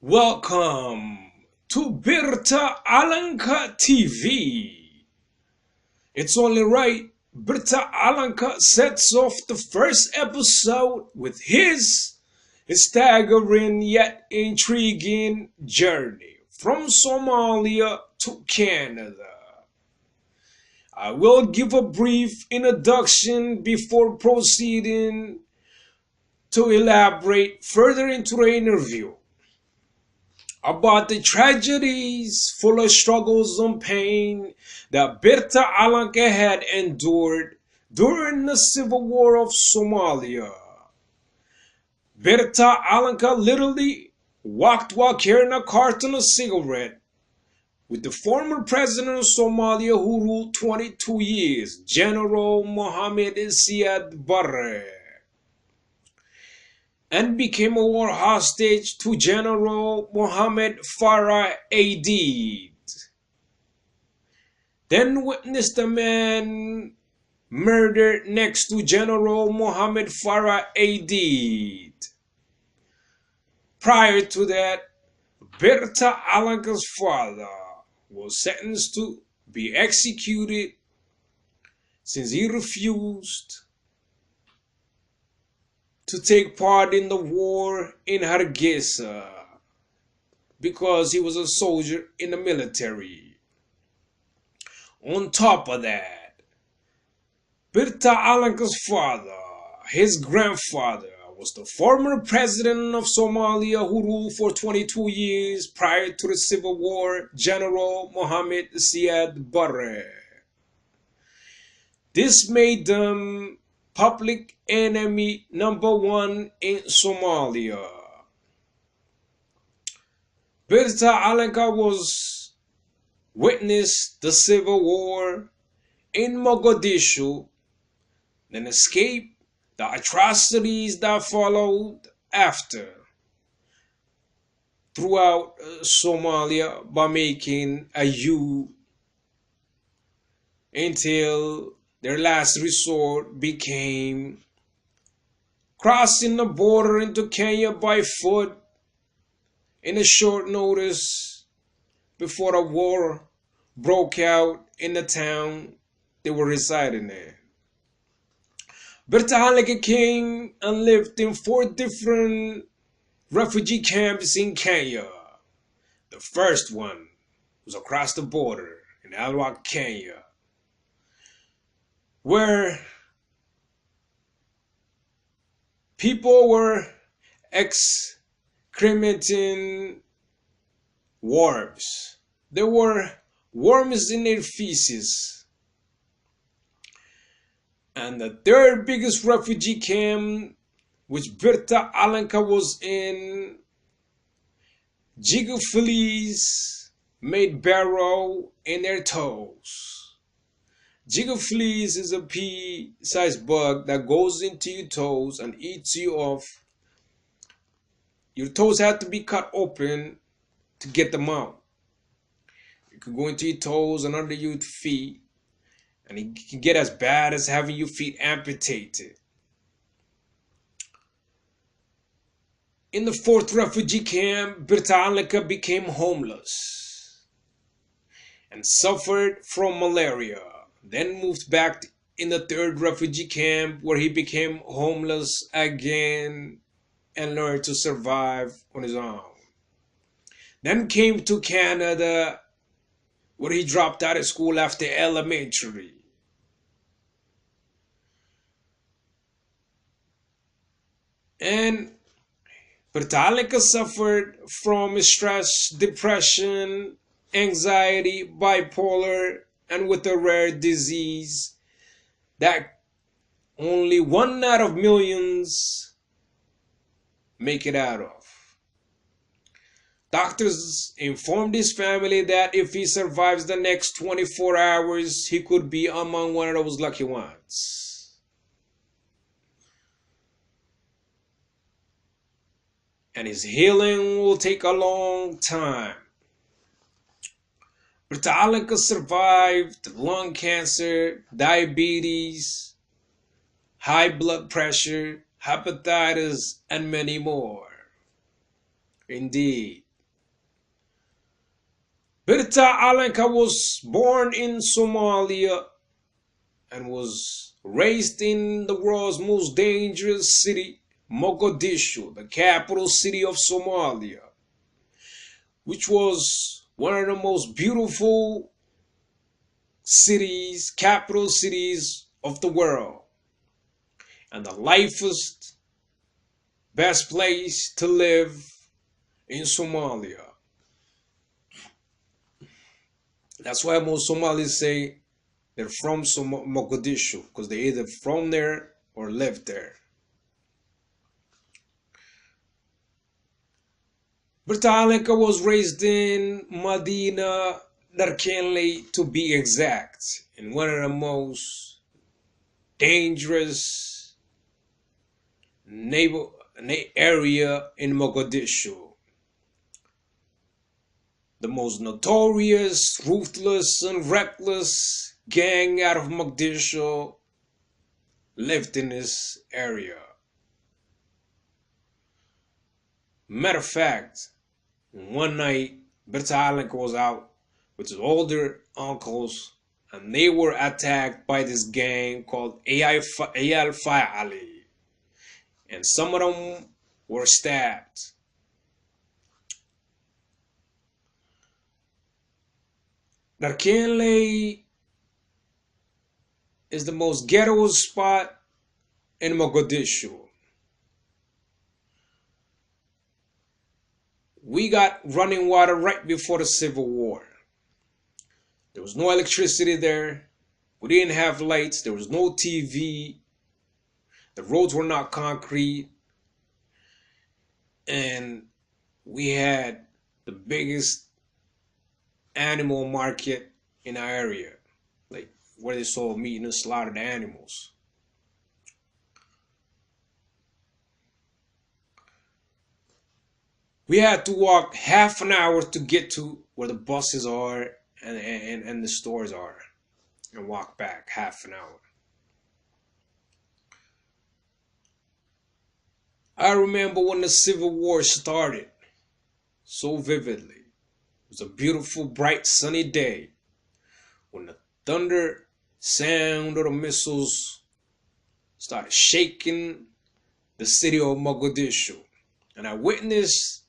Welcome to Birta Calanka TV. It's only right Birta Calanka sets off the first episode with his staggering yet intriguing journey from Somalia to Canada. I will give a brief introduction before proceeding to elaborate further into the interview about the tragedies full of struggles and pain that Birta Calanka had endured during the civil war of Somalia. Birta Calanka literally walked while carrying a carton of cigarette with the former president of Somalia who ruled 22 years, General Mohamed Siad Barre, and became a war hostage to General Mohamed Farah Aidid. Then witnessed a man murdered next to General Mohamed Farah Aidid. Prior to that, Birta Calanka's father was sentenced to be executed since he refused to take part in the war in Hargeisa because he was a soldier in the military. On top of that, Birta Calanka's father, his grandfather, was the former president of Somalia who ruled for 22 years prior to the civil war, General Mohamed Siad Barre. This made them public enemy number one in Somalia. Birta Calanka was witnessed the civil war in Mogadishu, then escaped the atrocities that followed after throughout Somalia by making a U until their last resort became crossing the border into Kenya by foot in a short notice before a war broke out in the town they were residing in. Birta Calanka came and lived in 4 different refugee camps in Kenya. The first one was across the border in Alwak, Kenya, where people were excrementing worms. There were worms in their feces. And the third biggest refugee camp, which Birta Calanka was in, jigger fleas made barrow in their toes. Jigger fleas is a pea-sized bug that goes into your toes and eats you off. Your toes have to be cut open to get them out. It could go into your toes and under your feet, and it can get as bad as having your feet amputated. In the 4th refugee camp, Birta Calanka became homeless and suffered from malaria. Then moved back in the 3rd refugee camp where he became homeless again and learned to survive on his own. Then came to Canada where he dropped out of school after elementary. And Birta Calanka suffered from stress, depression, anxiety, bipolar, and with a rare disease that only 1 out of millions make it out of. Doctors informed his family that if he survives the next 24 hours, he could be among one of those lucky ones. And his healing will take a long time. Birta Calanka survived lung cancer, diabetes, high blood pressure, hepatitis, and many more. Indeed, Birta Calanka was born in Somalia and was raised in the world's most dangerous city, Mogadishu, the capital city of Somalia, which was one of the most beautiful cities, capital cities of the world, and the lifest, best place to live in Somalia. That's why most Somalis say they're from Mogadishu, because they either from there or live there. Birta Calanka was raised in Medina Darkenley, to be exact, in one of the most dangerous area in Mogadishu. The most notorious, ruthless, and reckless gang out of Mogadishu lived in this area. Matter of fact, one night, Birta Calanka was out with his older uncles, and they were attacked by this gang called Ayal Fa'ali, and some of them were stabbed. Darkenley is the most ghetto spot in Mogadishu. We got running water right before the Civil War. There was no electricity there. We didn't have lights. There was no TV. The roads were not concrete. And we had the biggest animal market in our area, like where they sold meat and slaughtered animals. We had to walk half an hour to get to where the buses are and the stores are, and walk back half an hour. I remember when the Civil War started so vividly. It was a beautiful, bright, sunny day when the thunder sound of the missiles started shaking the city of Mogadishu. And I witnessed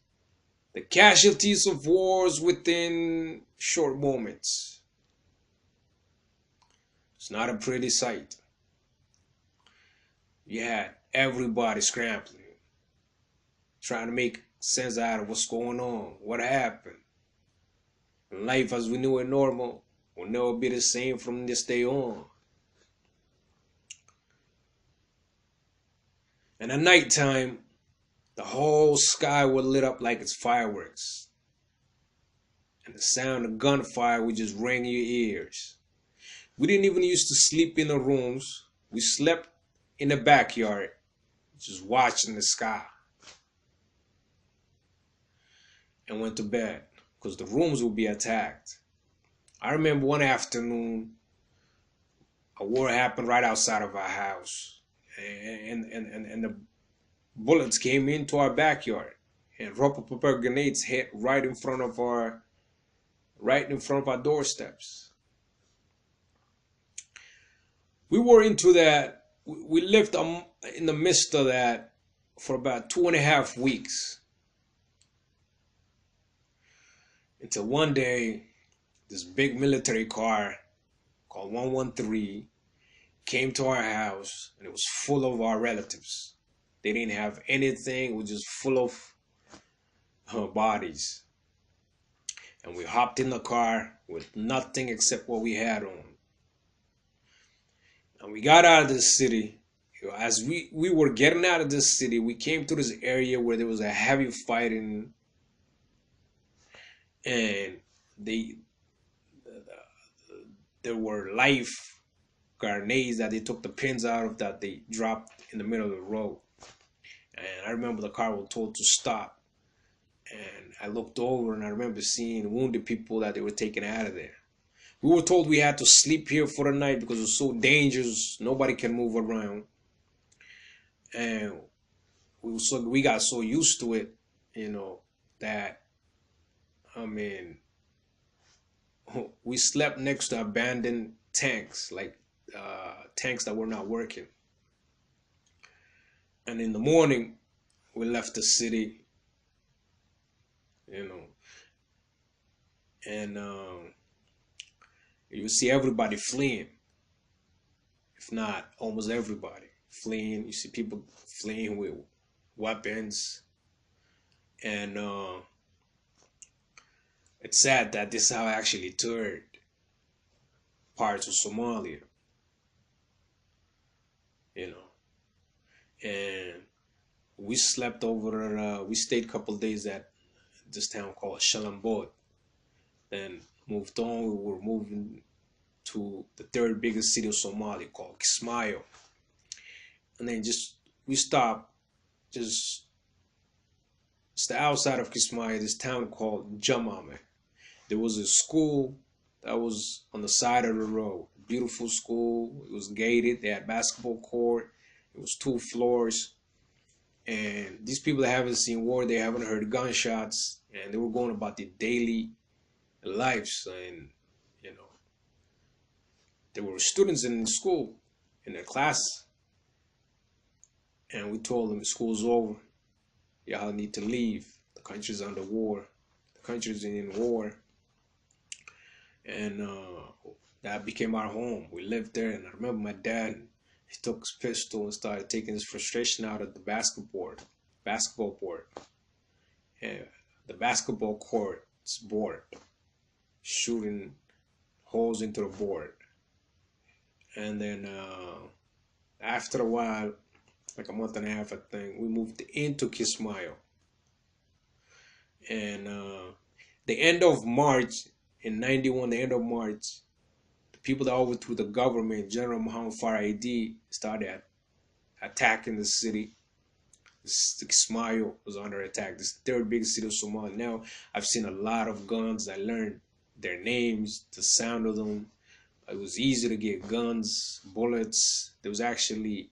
the casualties of wars within short moments. It's not a pretty sight. You had everybody scrambling, trying to make sense out of what's going on, what happened. Life as we knew it normal will never be the same from this day on. And at nighttime, the whole sky was lit up like it's fireworks. And the sound of gunfire would just ring in your ears. We didn't even used to sleep in the rooms. We slept in the backyard, just watching the sky. And went to bed, because the rooms would be attacked. I remember one afternoon, a war happened right outside of our house, and the bullets came into our backyard, and rubber pepper grenades hit right in front of our doorsteps. We were into that. We lived in the midst of that for about 2.5 weeks. Until one day, this big military car called 113 came to our house, and it was full of our relatives. They didn't have anything. It was just full of bodies. And we hopped in the car with nothing except what we had on. And we got out of the city. As we were getting out of this city, we came to this area where there was a heavy fighting. And there were live grenades that they took the pins out of, that they dropped in the middle of the road. And I remember the car was told to stop. And I looked over and I remember seeing wounded people that they were taking out of there. We were told we had to sleep here for the night because it was so dangerous. Nobody can move around. And we got so used to it, that, we slept next to abandoned tanks, like tanks that were not working. And in the morning, we left the city, you know, and you see everybody fleeing. If not, almost everybody fleeing. You see people fleeing with weapons, and it's sad that this is how I actually toured parts of Somalia, you know. And we slept over. We stayed a couple of days at this town called Shalambod. Then moved on. We were moving to the third biggest city of Somalia called Kismayo. And then we stopped just the outside of Kismayo, this town called Jamame. There was a school that was on the side of the road. Beautiful school. It was gated. They had basketball court. It was 2 floors. And these people that haven't seen war, they haven't heard gunshots, and they were going about their daily lives. And you know, there were students in school, in their class, and we told them school's over. Y'all need to leave. The country's under war. The country's in war. And that became our home. We lived there, and I remember my dad, he took his pistol and started taking his frustration out of the basketball board. And the basketball court's board, shooting holes into the board. And then after a while, like a month and a half, I think, we moved into Kismayo. And the end of March, in 91, the end of March, the people that overthrew the government, General Mohamed Farah Aidid, started attacking the city. Kismayo was under attack. This is the third biggest city of Somalia. Now, I've seen a lot of guns. I learned their names, the sound of them. It was easy to get guns, bullets. There was actually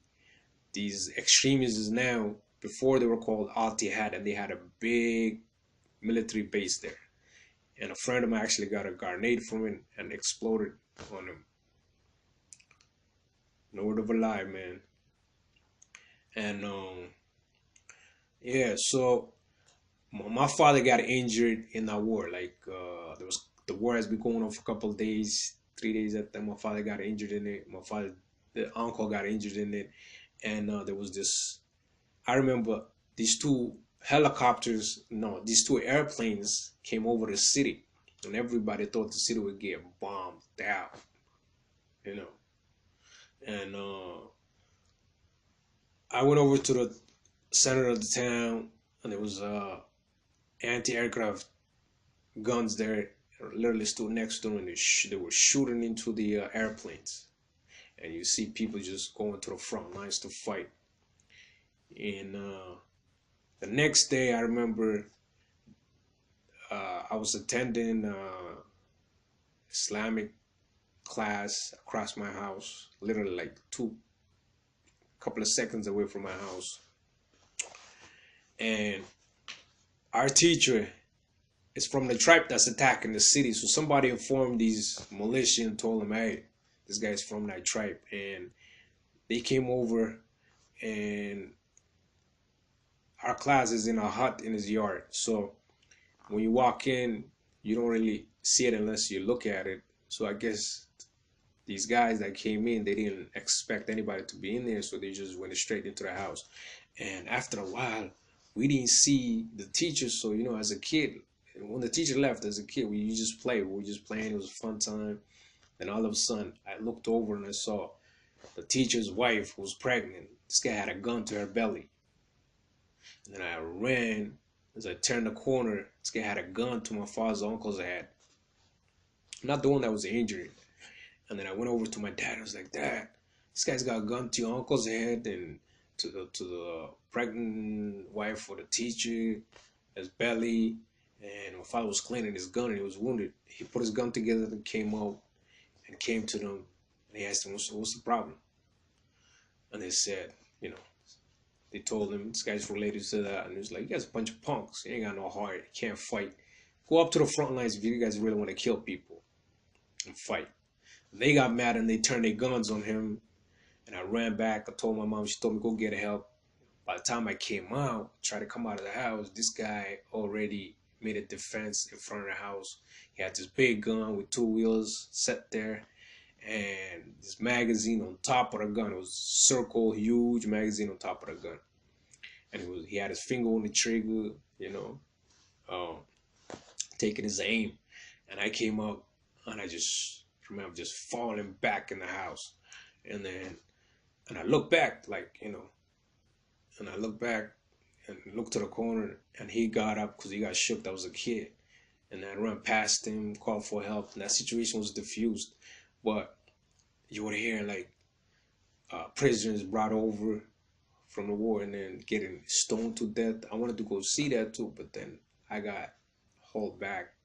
these extremists now. Before they were called Al-Tihad, and they had a big military base there. And a friend of mine actually got a grenade from it and exploded on him. No word of a lie, man. And yeah, so my father got injured in that war. Like the war has been going on for a couple of days, 3 days after my father got injured in it. The uncle got injured in it, and there was this. I remember these two airplanes came over the city, and everybody thought the city would get bombed down, you know. And I went over to the center of the town, and there was anti-aircraft guns there, literally stood next to them, and they were shooting into the airplanes. And you see people just going to the front lines to fight. And the next day, I remember I was attending Islamic class across my house, literally like couple of seconds away from my house. And our teacher is from the tribe that's attacking the city. So somebody informed these militia and told them, hey, this guy's from that tribe. And they came over, and our class is in a hut in his yard. So when you walk in, you don't really see it unless you look at it. So I guess these guys that came in, they didn't expect anybody to be in there, so they just went straight into the house. And after a while, we didn't see the teacher. So, you know, as a kid, when the teacher left, as a kid, we just played. We were just playing. It was a fun time. And all of a sudden, I looked over and I saw the teacher's wife who was pregnant. This guy had a gun to her belly. And then I ran. As I turned the corner, this guy had a gun to my father's uncle's head. Not the one that was injured. And then I went over to my dad. I was like, Dad, this guy's got a gun to your uncle's head and to the pregnant wife or the teacher, his belly. And my father was cleaning his gun and he was wounded. He put his gun together and came out and came to them. And he asked them, what's the problem? And they said, you know, they told him this guy's related to that. And he was like, you guys are a bunch of punks. You ain't got no heart. You can't fight. Go up to the front lines if you guys really want to kill people. and fight. They got mad and they turned their guns on him. And I ran back. I told my mom. She told me go get help. By the time I came out, tried to come out of the house, this guy already made a defense in front of the house. He had this big gun with 2 wheels set there, and this magazine on top of the gun. It was circle, huge magazine on top of the gun, and he had his finger on the trigger, you know, taking his aim. And I came up, and I just remember just falling back in the house, and I looked back, like, you know, and I looked back and looked to the corner, and he got up because he got shook. That was a kid. And I ran past him, called for help, and that situation was diffused. But you would hear like prisoners brought over from the war and then getting stoned to death. I wanted to go see that too, but then I got hauled back.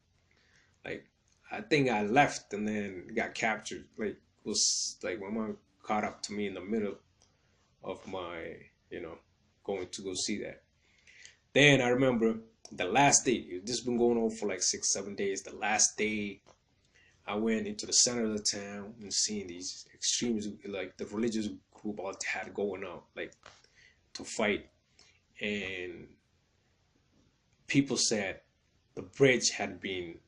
Like, I think I left and then got captured. Like, it was like my mom caught up to me in the middle of my, you know, going to go see that. Then I remember the last day, this has been going on for like 6-7 days. The last day I went into the center of the town and seeing these extremes, like the religious group all had going out, like to fight. And people said the bridge had been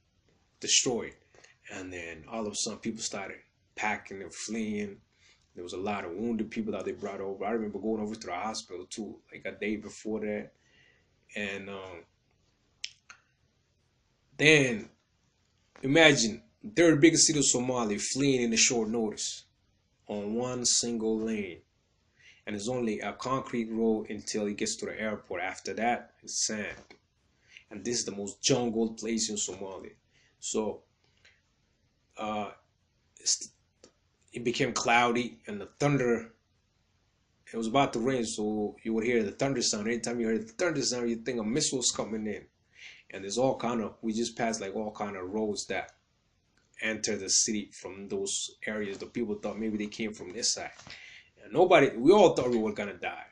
destroyed. And then all of a sudden people started packing and fleeing. There was a lot of wounded people that they brought over. I remember going over to the hospital too, like a day before that. And then imagine third biggest city of Somalia fleeing in a short notice on one single lane. And it's only a concrete road until it gets to the airport. After that, it's sand. And this is the most jungled place in Somalia. So it became cloudy, and the thunder, it was about to rain, so you would hear the thunder sound. Anytime you heard the thunder sound, you think a missile was coming in. And there's all kind of, we just passed like all kind of roads that enter the city from those areas. The people thought maybe they came from this side. And we all thought we were gonna die,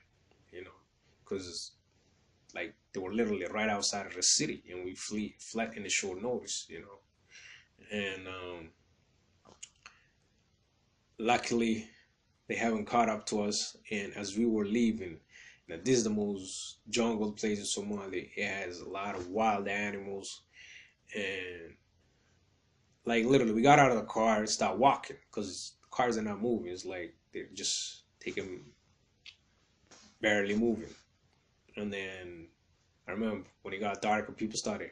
you know, because like they were literally right outside of the city, and we fled in a short notice, you know. And luckily they haven't caught up to us. And as we were leaving, now this is the most jungled place in Somalia. It has a lot of wild animals, and like literally we got out of the car and started walking because cars are not moving. It's like they're just barely moving. And then I remember when it got darker, people started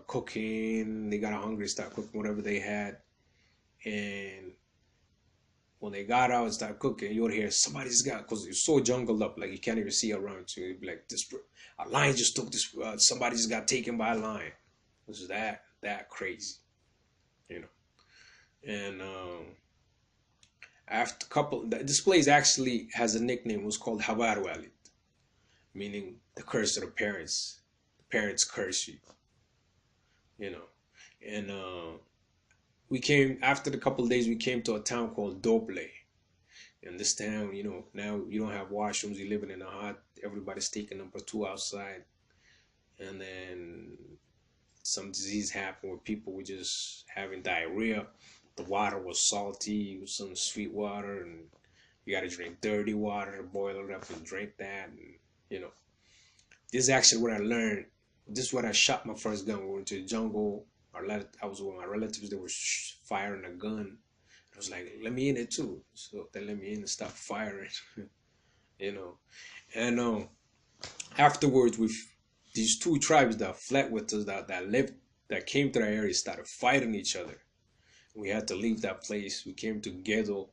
cooking. They got hungry, started cooking whatever they had. And when they got out and started cooking, you would hear somebody's got, because it's so jungled up, like you can't even see around you. You'd be like, a lion just took this, somebody just got taken by a lion. It was that crazy, you know. And after a couple, this place actually has a nickname. It was called Habar Walid, meaning the curse of the parents. The parents curse you, you know. And we came, after the couple of days, we came to a town called Doble. In this town, you know, now you don't have washrooms, you're living in a hut, everybody's taking number 2 outside. And then some disease happened where people were just having diarrhea. The water was salty, with some sweet water, and you gotta drink dirty water, boil it up and drink that. And, you know, this is actually what I learned. This is what I shot my first gun. We went into the jungle. I was with my relatives. They were firing a gun. I was like, let me in it too. So they let me in and stopped firing, you know. And afterwards, with these 2 tribes that fled with us, that came to the area, started fighting each other. We had to leave that place. We came to Ghetto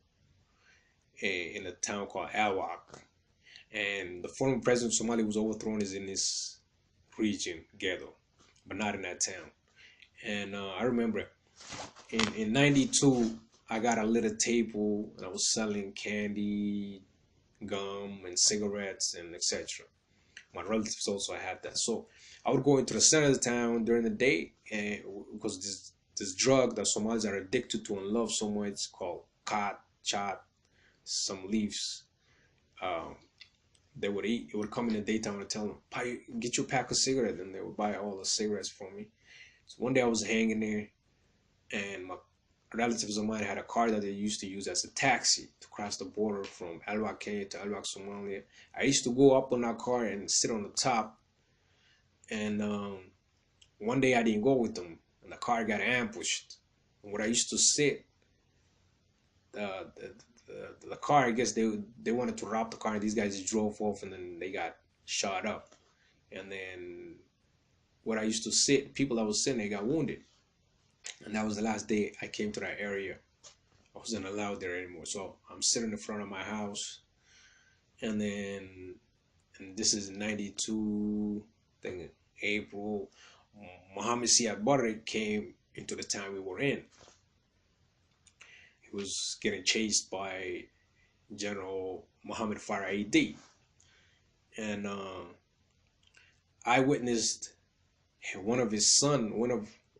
in a town called Alwak. And the former president of Somalia was overthrown is in this region, Ghetto, but not in that town. And I remember in 92, I got a little table and I was selling candy, gum, and cigarettes, and etc. My relatives also had that. So I would go into the center of the town during the day, and because this drug that Somalis are addicted to and love so much, called chat, some leaves, they would eat. It would come in the daytime and I'd tell them, get your pack of cigarettes, and they would buy all the cigarettes from me. So one day I was hanging there, and relatives of mine had a car that they used to use as a taxi to cross the border from Alwak, Kenya to Alwak, Somalia. I used to go up on that car and sit on the top. And one day I didn't go with them, and the car got ambushed. And where I used to sit, the car, I guess they wanted to rob the car, and these guys drove off, and then they got shot up. And then where I used to sit, people that was sitting, they got wounded. And that was the last day I came to that area. I wasn't allowed there anymore. So I'm sitting in front of my house, and this is 92, I think April. Mohamed Siad Barre came into the town we were in. He was getting chased by General Mohamed Farah Aidid. And I witnessed one of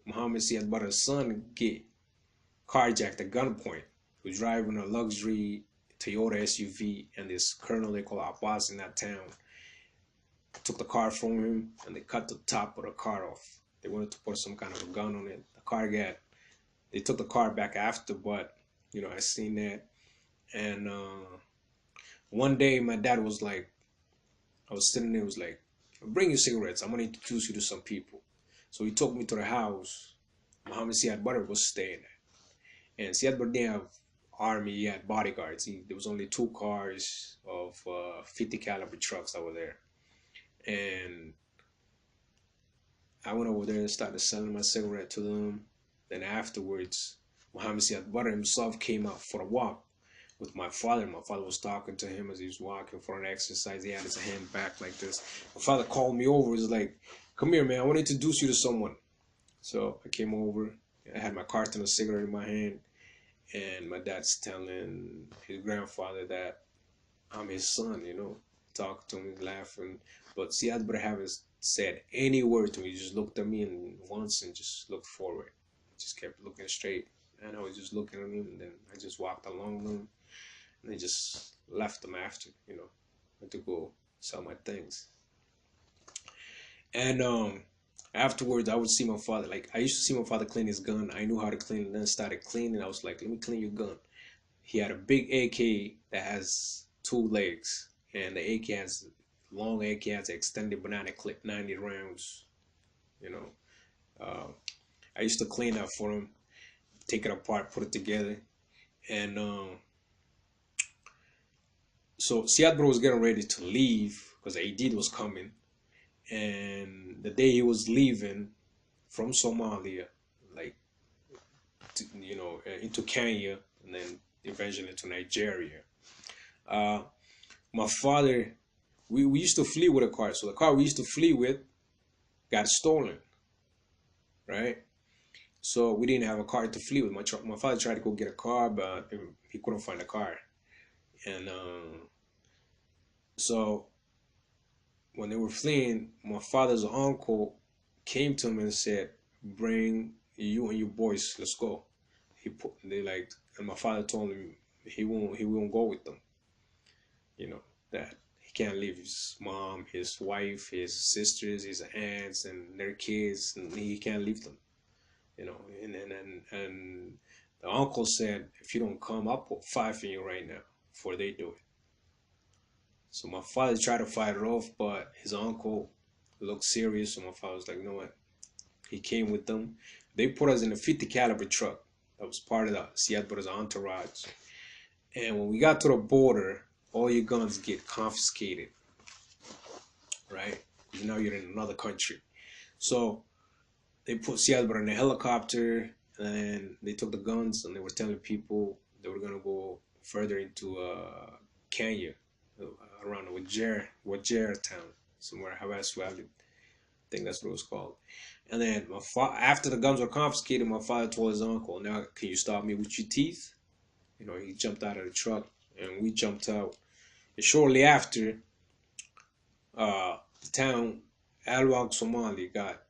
Mohamed Siad Barre's son get carjacked at gunpoint. He was driving a luxury Toyota SUV, and this colonel they call Abbas in that town took the car from him, and they cut the top of the car off. They wanted to put some kind of a gun on it. They took the car back after, but you know, I seen that. And one day my dad was like, I was sitting there, was like, bring your cigarettes, I'm gonna introduce you to some people. So he took me to the house Mohamed Siad Barre was staying at. And Siad Barre didn't have army, he had bodyguards. There was only 2 cars of 50 caliber trucks that were there. And I went over there and started selling my cigarette to them. Then afterwards, Mohamed Siad Barre himself came out for a walk with my father. My father was talking to him as he was walking for an exercise. He had his hand back like this. My father called me over. He was like, come here, man, I want to introduce you to someone. So I came over. I had my carton of cigarette in my hand. And my dad's telling his grandfather that I'm his son, you know. Talking to him, laughing. But Siad Barre haven't said any word to me. He just looked at me and once and just looked forward. Just kept looking straight. And I was just looking at him, and then I just walked along with him. And I just left them after, you know. Went to go sell my things. And afterwards, I would see my father. Like, I used to see my father clean his gun. I knew how to clean it, and then started cleaning. I was like, let me clean your gun. He had a big AK that has 2 legs. And the AK has, long AK has an extended banana clip, 90 rounds, you know. I used to clean that for him, take it apart, put it together. And so Siad Barre was getting ready to leave because Aidid was coming. And the day he was leaving from Somalia, like, you know, into Kenya, and then eventually to Nigeria, my father, we used to flee with a car. So the car we used to flee with got stolen, right? So we didn't have a car to flee with. My father tried to go get a car, but he couldn't find a car. And so when they were fleeing, my father's uncle came to him and said, bring you and your boys, let's go. And my father told him he won't go with them. You know, that he can't leave his mom, his wife, his sisters, his aunts, and their kids, and he can't leave them. You know, and the uncle said, if you don't come, I'll put 5 in you right now before they do it. So my father tried to fight it off, but his uncle looked serious, so my father was like, you know what? He came with them. They put us in a 50 caliber truck that was part of the Siad Barre's entourage. And when we got to the border, all your guns get confiscated, right? Now you're in another country. So they put Siad Barre in a helicopter, and they took the guns, and they were telling people they were going to go further into Kenya, around Wajir town, somewhere, Hawass Valley. I think that's what it was called. And then after the guns were confiscated, my father told his uncle, now can you stop me with your teeth? You know, he jumped out of the truck, and we jumped out. And shortly after, the town, Alwag, Somalia, got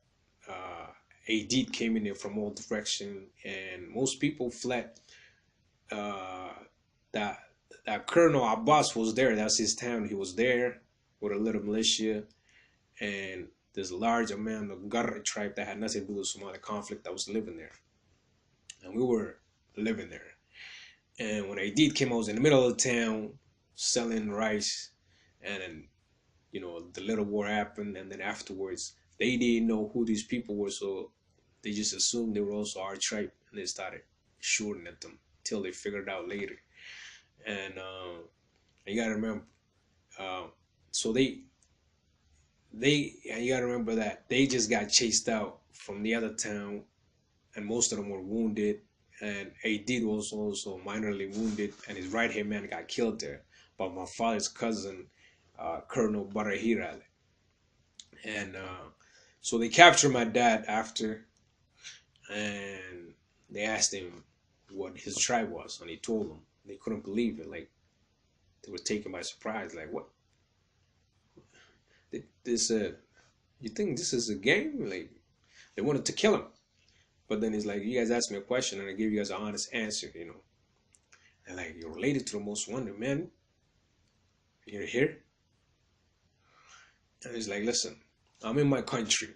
Aidid came in there from all directions, and most people fled. That Colonel Abbas was there. That's his town. He was there with a little militia, and there's a large amount of Barre tribe that had nothing to do with the Somali conflict that was living there. And we were living there. And when Aidid came, I was in the middle of the town selling rice, and then the little war happened, and then afterwards they didn't know who these people were, so they just assumed they were also our tribe, and they started shooting at them till they figured it out later. And you gotta remember, so you gotta remember that they just got chased out from the other town, and most of them were wounded. And Aidid was also minorly wounded, and his right hand man got killed there by my father's cousin, Colonel Barre. And so they captured my dad after, and they asked him what his tribe was, and he told them. They couldn't believe it. Like, they were taken by surprise. Like, what? This you think this is a game? Like, they wanted to kill him. But then he's like, you guys asked me a question and I gave you guys an honest answer, And like, you're related to the most wanted man. You're here? And he's like, listen, I'm in my country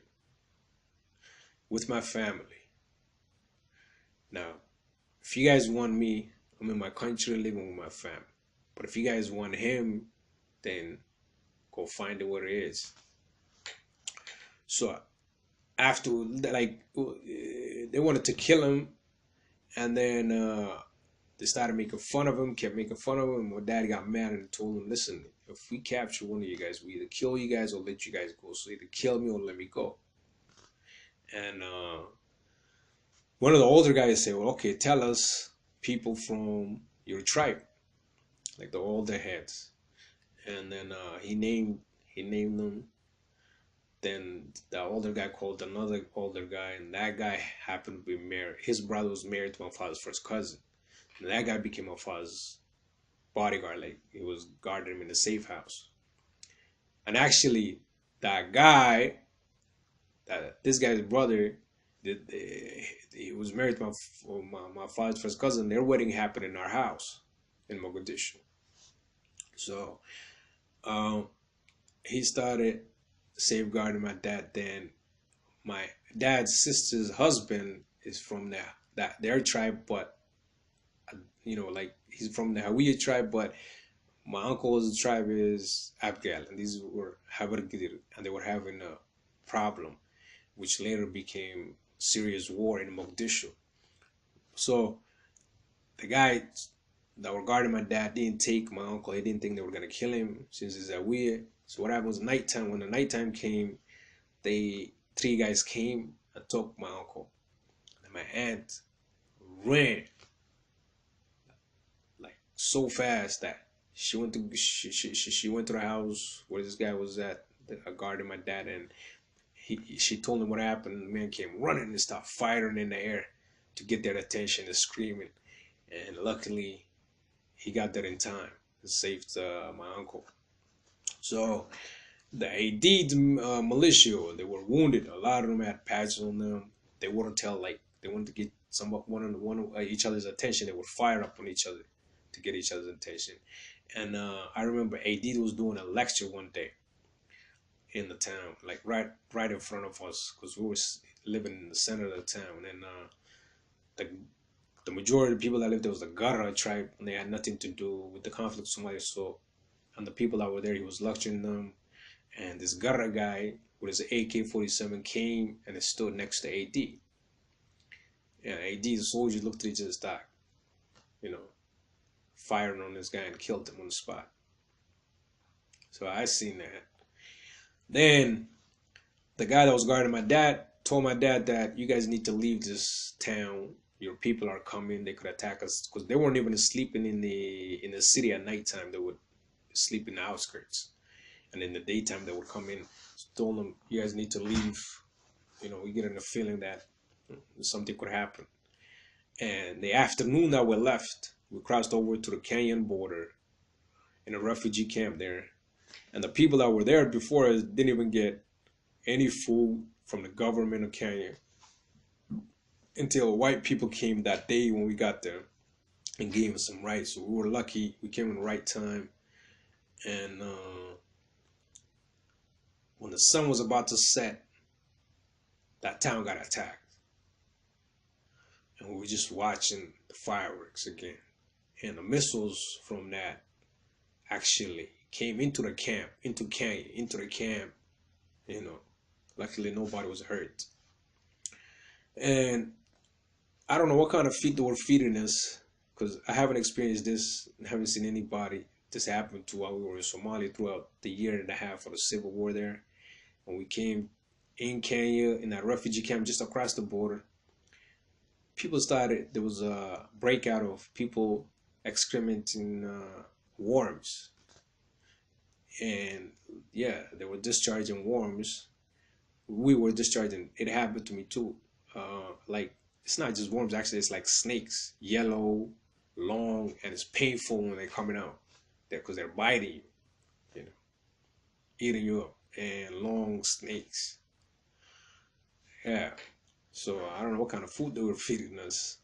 with my family. Now, if you guys want me, I'm in my country living with my family. But if you guys want him, then go find it where it is. So after, like, they wanted to kill him, and then they started making fun of him, kept making fun of him. My dad got mad and told him, listen, if we capture one of you guys, we either kill you guys or let you guys go. So either kill me or let me go. And one of the older guys said, well, okay, tell us people from your tribe, like the older heads. And then he named them. Then the older guy called another older guy, and that guy happened to be married. His brother was married to my father's first cousin. And that guy became my father's bodyguard. Like, he was guarding him in the safe house. And actually, that guy, this guy's brother, he was married to my father's first cousin. Their wedding happened in our house in Mogadishu. So he started safeguarding my dad. Then my dad's sister's husband is from their tribe, but like, he's from the Hawiye tribe, but my uncle's tribe is Abgal, and these were Habargidir, and they were having a problem, which later became serious war in Mogadishu. So the guy that were guarding my dad didn't take my uncle. He didn't think they were gonna kill him since he's Hawiye. So what happened was nighttime. When the nighttime came, three guys came and took my uncle. And my aunt ran like so fast that she went to the house where this guy was at, guarding my dad, and she told him what happened. The man came running and started firing in the air to get their attention and screaming. And luckily, he got there in time and saved my uncle. So the Aidid militia, they were wounded. A lot of them had patches on them. They wouldn't tell, like, they wanted to get one of each other's attention. They would fire up on each other to get each other's attention. And I remember Aidid was doing a lecture one day in the town, like right in front of us, because we were living in the center of the town. And the majority of the people that lived there was the Barre tribe, and they had nothing to do with the conflict in Somalia. So, and the people that were there, he was lecturing them. And this Barre guy with his AK-47 came and it stood next to Aidid. And Aidid's soldiers looked at each other's back, firing on this guy and killed him on the spot. So I seen that. Then the guy that was guarding my dad told my dad that you guys need to leave this town. Your people are coming. They could attack us, because they weren't even sleeping in the city at nighttime. They would sleep in the outskirts, and in the daytime they would come in. So told them, you guys need to leave. We getting a feeling that something could happen. And the afternoon that we left, we crossed over to the Kenyan border in a refugee camp there. And the people that were there before us didn't even get any food from the government of Kenya until white people came that day when we got there and gave us some rice. So we were lucky. We came in the right time. And when the sun was about to set, that town got attacked. and we were just watching the fireworks again. And the missiles from that actually came into the camp, into the camp. You know, luckily nobody was hurt. And I don't know what kind of feed they were feeding us, because I haven't experienced this, I haven't seen anybody this happened to while we were in Somalia throughout the year and a half of the civil war there. When we came in Kenya, in that refugee camp just across the border, people started, there was a breakout of people excrementing worms. And yeah, they were discharging worms. We were discharging, it happened to me too. Like, it's not just worms, actually, it's like snakes, yellow, long, and it's painful when they're coming out. Because they're biting you, eating you up, and long snakes. Yeah. So I don't know what kind of food they were feeding us.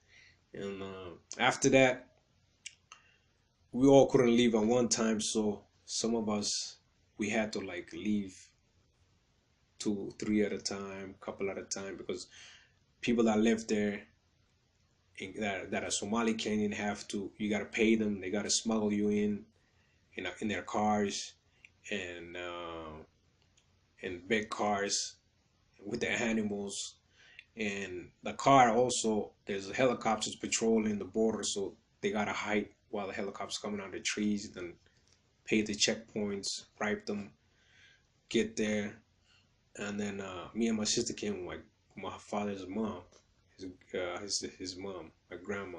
And after that, we all couldn't leave at one time, so some of us, we had to like leave 2, 3 at a time, couple at a time, because people that live there that are Somali Kenyan have to, you gotta pay them, they gotta smuggle you in their cars, and big cars with their animals. And the car also, there's helicopters patrolling the border, so they gotta hide while the helicopters coming out of the trees, then pay the checkpoints, bribe them, get there. And then me and my sister came with my father's mom, his mom, my grandma.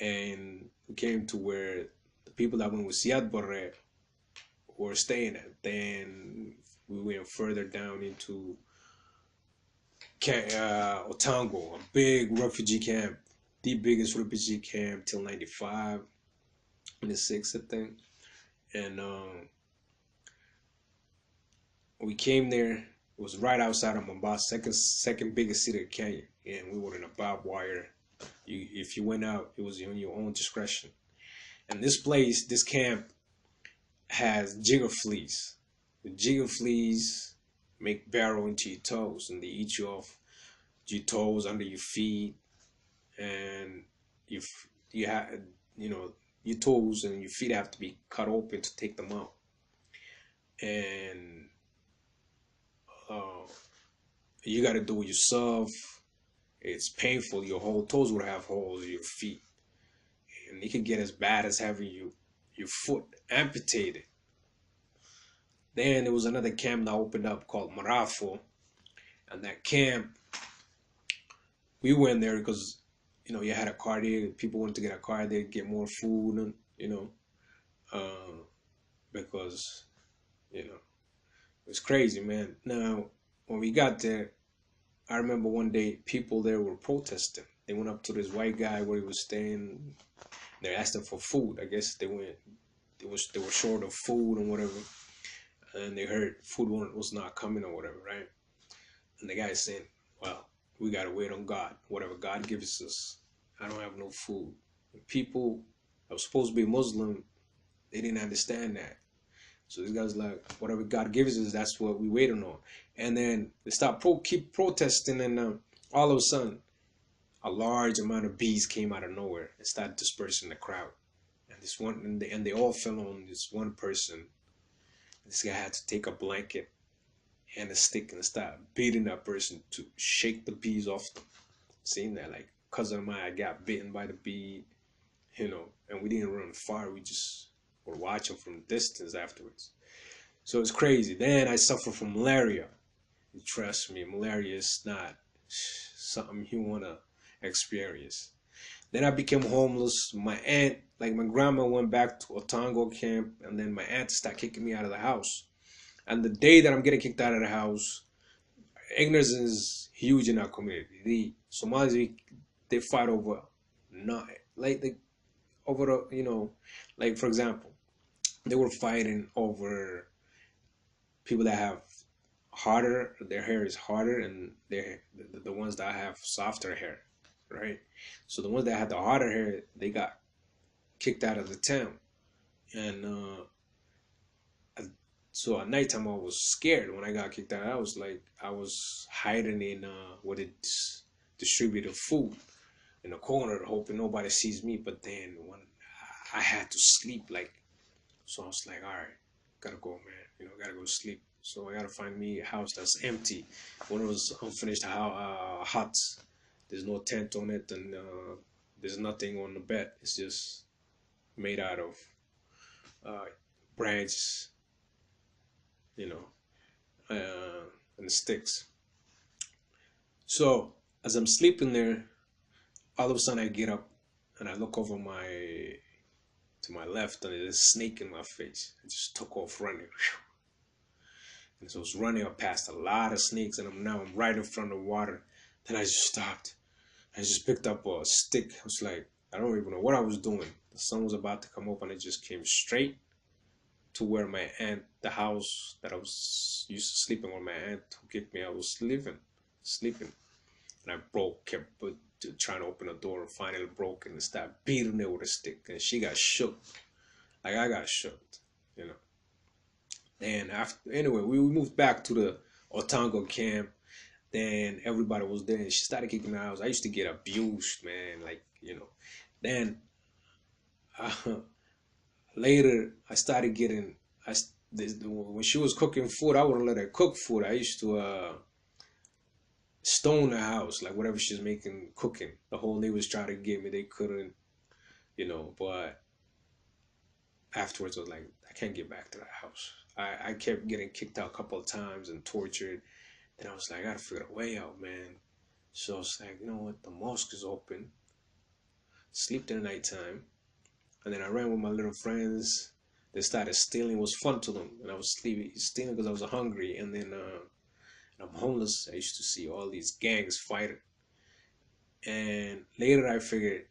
And we came to where the people that went with Siad Barre were staying at. Then we went further down into Otango, a big refugee camp, the biggest refugee camp till 95, 96, I think. And we came there. It was right outside of Mombasa, second biggest city of Kenya, and we were in a barbed wire. If you went out, it was on your own discretion. And this place, this camp, has jigger fleas. The jigger fleas make barrow into your toes, and they eat you off your toes, under your feet, and you have, your toes and your feet have to be cut open to take them out. And you got to do it yourself. It's painful. Your whole toes would have holes in your feet, and it could get as bad as having your foot amputated. Then there was another camp that opened up called Marafo, and that camp, we went there because you had a car there. People wanted to get a car there, get more food, and because it was crazy, man. Now when we got there, I remember one day people there were protesting. They went up to this white guy where he was staying. They asked him for food. I guess they were short of food and whatever, and they heard food was not coming or whatever, right? And the guy is saying, well, we gotta wait on God. Whatever God gives us, I don't have no food. And people that were supposed to be Muslim, they didn't understand that. So this guy's like, whatever God gives us, that's what we waiting on. And then they keep protesting, and all of a sudden, a large amount of bees came out of nowhere and started dispersing the crowd. And this one, and they all fell on this one person. This guy had to take a blanket and a stick and start beating that person to shake the bees off them. Seeing that, like, cousin of mine, I got bitten by the bee, and we didn't run far. We just were watching from distance afterwards. So it's crazy. Then I suffer from malaria. Trust me, malaria is not something you want to experience. Then I became homeless. My aunt, like my grandma, went back to Otango camp, and then my aunt started kicking me out of the house. And the day that I'm getting kicked out of the house, ignorance is huge in our community. The Somalis, they fight over like for example, they were fighting over people that have their hair is harder, and the ones that have softer hair, right? So the ones that had the harder hair, they got kicked out of the town. And so at nighttime I was scared. When I got kicked out, I was hiding in where they distributed food. in the corner, hoping nobody sees me. But then when I had to sleep, like, so I was like, all right, gotta go, man. Gotta go to sleep. So I gotta find me a house that's empty. One of those unfinished huts. There's no tent on it, and there's nothing on the bed. It's just made out of uh, branches, you know, and sticks. So as I'm sleeping there, all of a sudden I get up and I look over to my left, and there's a snake in my face. I just took off running. And so I was running up past a lot of snakes, and I'm right in front of the water. Then I just stopped. I just picked up a stick. I was like, I don't even know what I was doing. The sun was about to come up, and I just came straight to where my aunt, the house that I was used to sleeping on, my aunt who kicked me, I was sleeping. And I kept trying to open the door, and finally broke and started beating it with a stick. And she got shook. Like I got shook, you know. And anyway, we moved back to the Otango camp. Then everybody was there, and she started kicking me out. I used to get abused, man. Like, Then later, I started getting. When she was cooking food, I wouldn't let her cook food. I used to stone the house, like whatever she's making, cooking. The whole neighbors tried to get me, they couldn't, But afterwards, I was like, I can't get back to that house. I kept getting kicked out a couple of times and tortured. Then I was like, I gotta figure a way out, man. So I was like, you know what? The mosque is open. Sleep there nighttime. And then I ran with my little friends. They started stealing. It was fun to them. And I was stealing because I was hungry. And then I'm homeless. I used to see all these gangs fighting. And later I figured,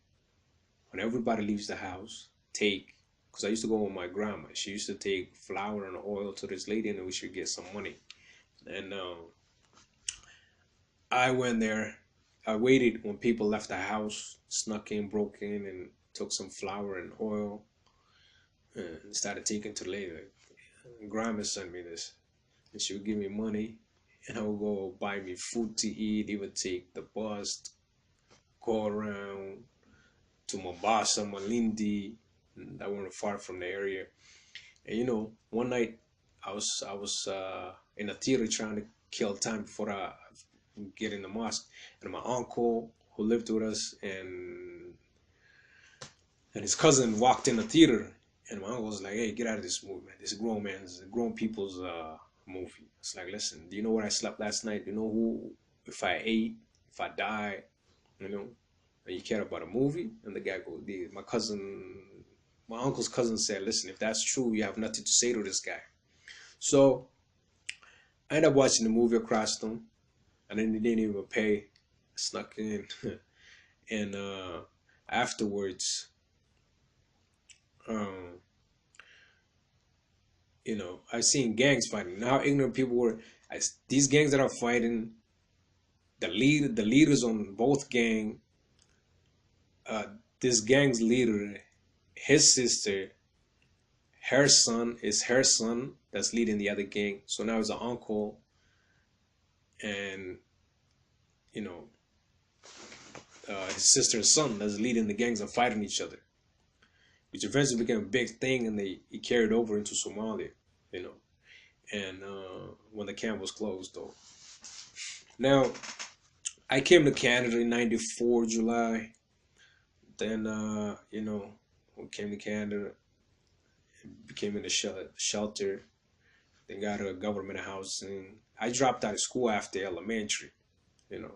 when everybody leaves the house, because I used to go with my grandma. She used to take flour and oil to this lady, and then we should get some money. And I went there. I waited when people left the house, snuck in, broke in, and took some flour and oil, and started taking to the lady. Like, grandma sent me this, and she would give me money, and I would go buy me food to eat. Even take the bus, go around to Mombasa, Malindi, that weren't far from the area. And one night I was in a theater trying to kill time before I get in the mosque, and my uncle who lived with us and his cousin walked in the theater, and my uncle was like, "Hey, get out of this movie, man. This is grown people's movie." It's like, listen, do you know where I slept last night? Do you know who? If I ate, if I died, and you care about a movie? And the guy goes, my uncle's cousin said, listen, if that's true, you have nothing to say to this guy. So I ended up watching the movie across them, and then they didn't even pay. I snuck in. And afterwards, I seen gangs fighting. Now ignorant people were. These gangs that are fighting, the leaders on both gang, this gang's leader, his sister, her son that's leading the other gang. So now it's an uncle, and his sister's son that's leading the gangs are fighting each other, which eventually became a big thing, and he carried over into Somalia, and when the camp was closed, though. Now, I came to Canada in '94 July. Then we came to Canada, became in the shelter, then got a government housing. I dropped out of school after elementary, and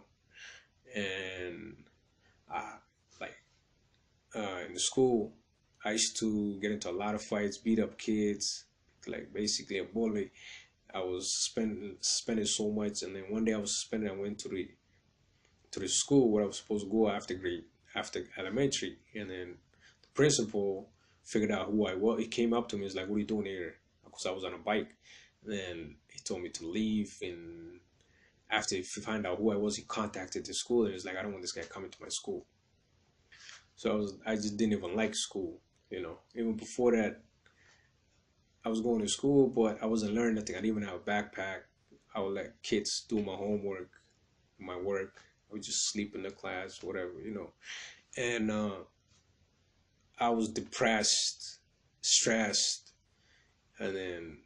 in the school, I used to get into a lot of fights, beat up kids, like basically a bully. I was spending so much, and then one day I was suspended. I went to the school where I was supposed to go after elementary, and then the principal figured out who I was. He came up to me, he's like, "What are you doing here?" Because I was on a bike. And then he told me to leave, and after he found out who I was, he contacted the school, and he was like, "I don't want this guy coming to my school." So I just didn't even like school, Even before that, I was going to school, but I wasn't learning nothing. I didn't even have a backpack. I would let kids do my homework, my work. I would just sleep in the class, whatever, And I was depressed, stressed, and then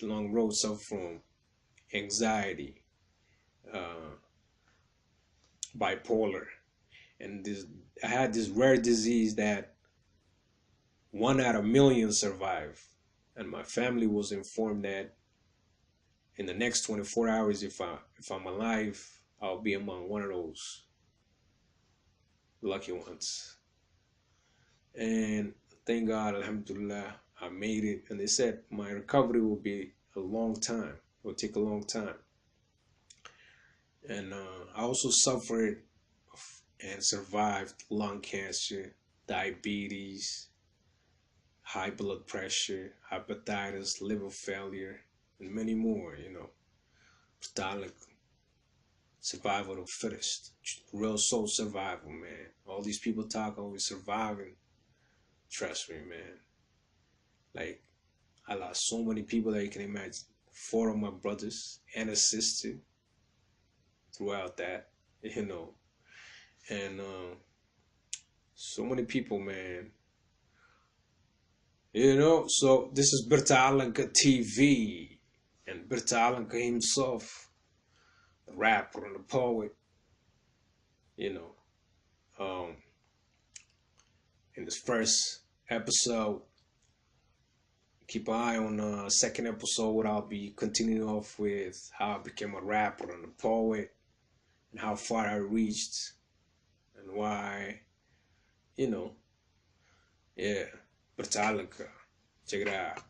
long road suffer from anxiety, bipolar, and I had this rare disease that 1 out of 1,000,000 survive, and my family was informed that in the next 24 hours, if I'm alive, I'll be among one of those lucky ones. And thank God, alhamdulillah, I made it. And they said my recovery will be a long time. It will take a long time. And I also suffered and survived lung cancer, diabetes, high blood pressure, hepatitis, liver failure, and many more, survival of the fittest, real soul survival, man. All these people talk always surviving. Trust me, man. Like, I lost so many people that you can imagine. 4 of my brothers and a sister throughout that, And so many people, man. So this is Birta Calanka TV. And Birta Calanka himself, the rapper and the poet, in this first episode, keep an eye on the second episode. I'll be continuing off with how I became a rapper and a poet, and how far I reached, and why, yeah. Birta Calanka, check it out.